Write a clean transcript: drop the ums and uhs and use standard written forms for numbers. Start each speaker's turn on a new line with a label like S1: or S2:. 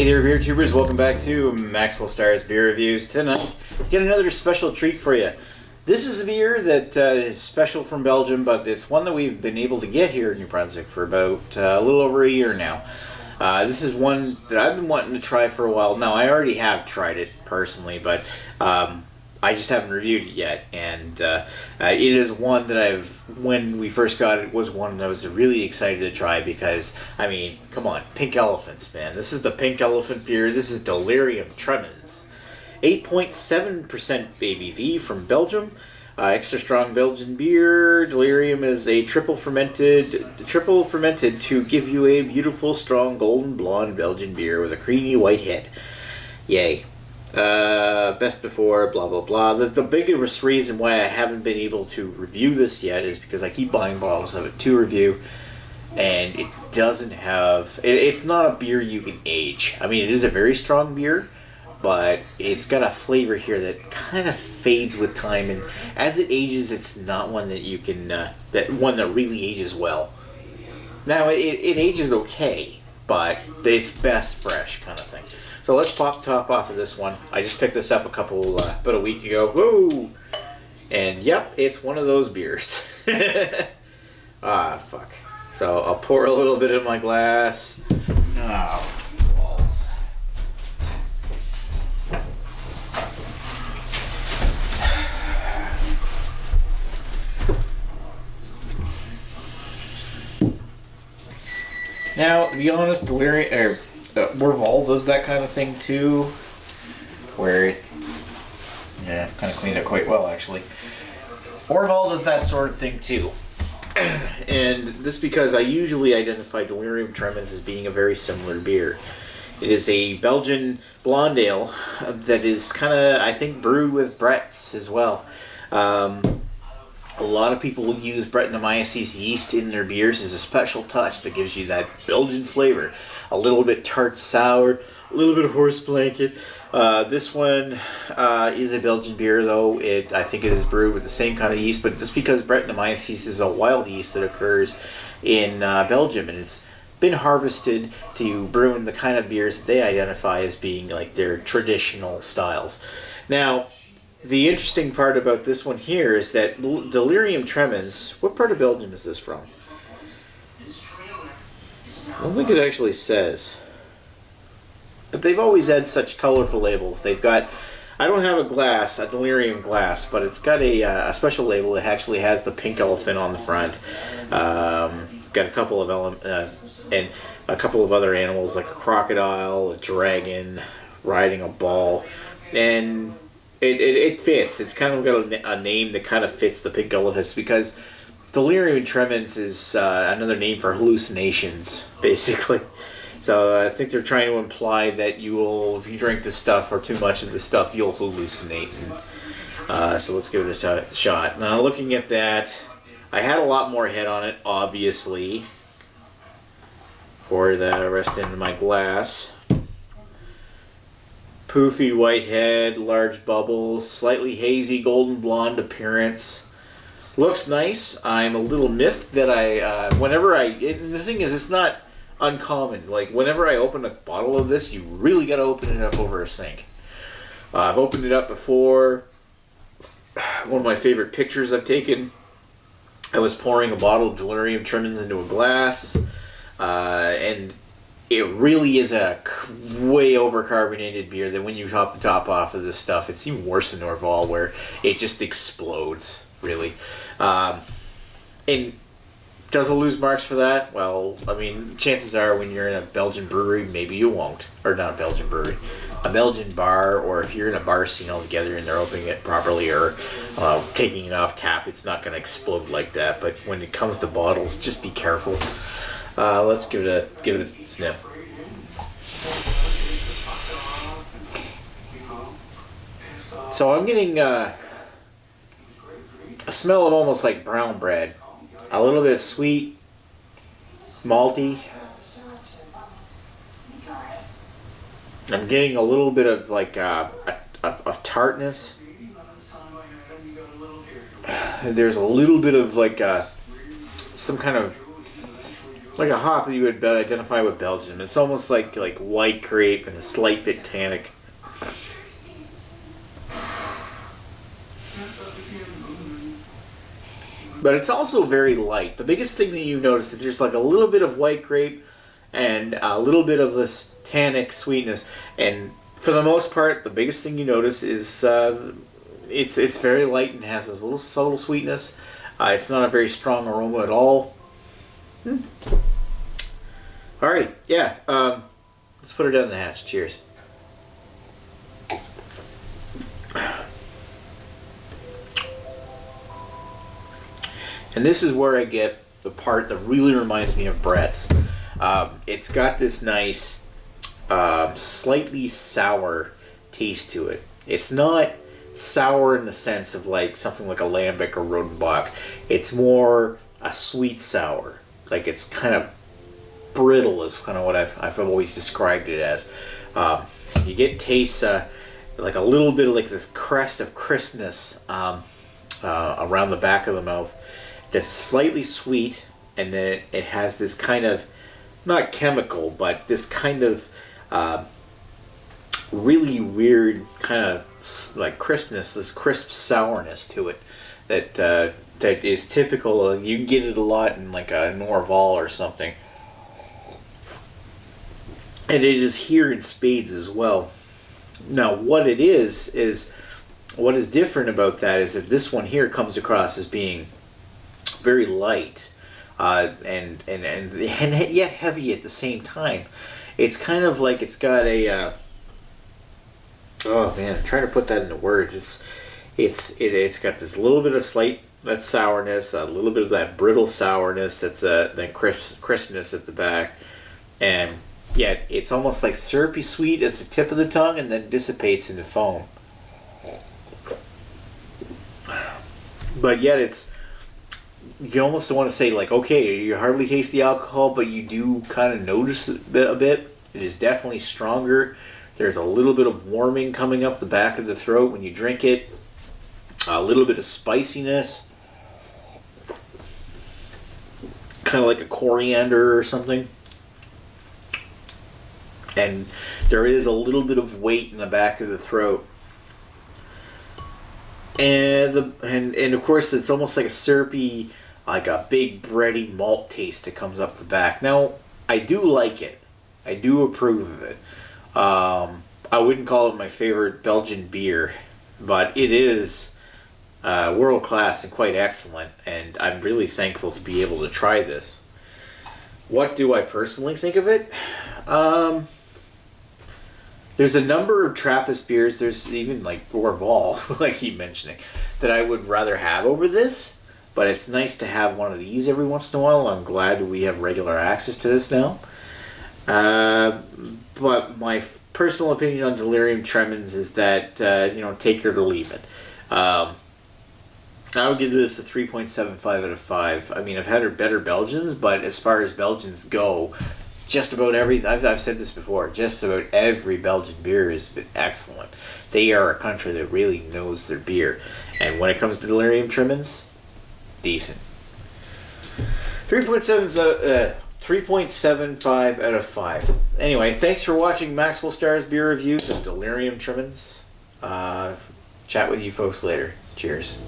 S1: Hey there, beer tubers. Welcome back to Maxwell Starr's beer reviews. Tonight, get another special treat for you. This is a beer that is special from Belgium, but it's one that we've been able to get here in New Brunswick for about a little over a year now. This is one that I've been wanting to try for a while. Now, I already have tried it personally, but I just haven't reviewed it yet. And it is one that when we first got it, was one that I was really excited to try because, I mean, come on, pink elephants, man. This is the pink elephant beer. This is Delirium Tremens. 8.7% ABV from Belgium. Extra strong Belgian beer. Delirium is a triple fermented to give you a beautiful, strong, golden blonde Belgian beer with a creamy white head. Yay. Best before, blah, blah, blah. The biggest reason why I haven't been able to review this yet is because I keep buying bottles of it to review, and it doesn't have... It's not a beer you can age. I mean, it is a very strong beer, but it's got a flavor here that kind of fades with time, and as it ages, it's not one that you can... that really ages well. Now, it ages okay, but it's best fresh kind of thing. So let's pop top off of this one. I just picked this up about a week ago. Woo! And yep, it's one of those beers. Ah, fuck. So I'll pour a little bit in my glass. Oh, balls. Now, to be honest, Delirium... Orval does that kind of thing too, where it, yeah, kind of cleaned it quite well actually. Orval does that sort of thing too, and this because I usually identify Delirium Tremens as being a very similar beer. It is a Belgian blonde ale that is kind of, I think, brewed with Brett's as well. A lot of people use Brettanomyces yeast in their beers as a special touch that gives you that Belgian flavor. A little bit tart sour, a little bit of horse blanket. This one is a Belgian beer, though. I think it is brewed with the same kind of yeast, but just because Brettanomyces is a wild yeast that occurs in Belgium, and it's been harvested to brew in the kind of beers that they identify as being like their traditional styles. Now, the interesting part about this one here is that Delirium Tremens, what part of Belgium is this from? I don't think it actually says. But they've always had such colorful labels. They've got, I don't have a Delirium glass, but it's got a special label that actually has the pink elephant on the front. Got a couple of and a couple of other animals like a crocodile, a dragon, riding a ball, and it fits. It's kind of got a name that kind of fits the pink elephants because Delirium Tremens is another name for hallucinations, basically. So I think they're trying to imply that you will, if you drink this stuff or too much of this stuff, you'll hallucinate. And, so let's give it a shot. Now, looking at that, I had a lot more head on it, obviously. Pour that rest into my glass. Poofy white head, large bubbles, slightly hazy golden blonde appearance. Looks nice. I'm a little miffed that the thing is, it's not uncommon. Like, whenever I open a bottle of this, you really gotta open it up over a sink. I've opened it up before. One of my favorite pictures I've taken, I was pouring a bottle of Delirium Tremens into a glass, and it really is a way over-carbonated beer that when you top the top off of this stuff, it's even worse than Orval, where it just explodes, really. And does it lose marks for that? Well, I mean, chances are when you're in a Belgian brewery, maybe you won't. Or not a Belgian brewery. A Belgian bar, or if you're in a bar scene altogether and they're opening it properly or taking it off tap, it's not going to explode like that. But when it comes to bottles, just be careful. Let's give it a sniff. So I'm getting a smell of almost like brown bread. A little bit sweet, malty. I'm getting a little bit of like of tartness. There's a little bit of like some kind of like a hop that you would identify with Belgium. It's almost like white grape and a slight bit tannic. But it's also very light. The biggest thing that you notice is there's like a little bit of white grape and a little bit of this tannic sweetness. And for the most part, the biggest thing you notice is it's very light and has this little subtle sweetness. It's not a very strong aroma at all. All right, yeah. Let's put her down the hatch. Cheers. And this is where I get the part that really reminds me of Brett's. It's got this nice, slightly sour taste to it. It's not sour in the sense of like something like a lambic or rodenbach. It's more a sweet sour. Like it's kind of brittle is kind of what I've always described it as. You get tastes like a little bit of like this crest of crispness around the back of the mouth. That's slightly sweet, and then it has this kind of, not chemical, but this kind of really weird kind of like crispness, this crisp sourness to it that is typical. You can get it a lot in like a Norval or something. And it is here in spades as well. Now, what it is what is different about that is that this one here comes across as being very light and yet heavy at the same time. It's kind of like it's got a oh man, I'm trying to put that into words. It's got this little bit of slight that sourness, a little bit of that brittle sourness that's that crispness at the back, and yet it's almost like syrupy sweet at the tip of the tongue and then dissipates into foam. But yet you almost want to say like, okay, you hardly taste the alcohol, but you do kind of notice it a bit. It is definitely stronger. There's a little bit of warming coming up the back of the throat when you drink it. A little bit of spiciness. Kind of like a coriander or something. And there is a little bit of weight in the back of the throat. And of course it's almost like a syrupy, like a big bready malt taste that comes up the back. Now, I do like it. I do approve of it. I wouldn't call it my favorite Belgian beer, but it is world class and quite excellent, and I'm really thankful to be able to try this. What do I personally think of it? There's a number of Trappist beers, there's even like Orval, like keep mentioning, that I would rather have over this. But it's nice to have one of these every once in a while. I'm glad we have regular access to this now. But my personal opinion on Delirium Tremens is that, take it or leave it. I would give this a 3.75 out of 5. I mean, I've had better Belgians, but as far as Belgians go, just about every, I've said this before, just about every Belgian beer is excellent. They are a country that really knows their beer. And when it comes to Delirium Tremens, decent. 3.75 out of 5. Anyway, thanks for watching Maxwell Starr's beer reviews of Delirium Tremens. Chat with you folks later. Cheers.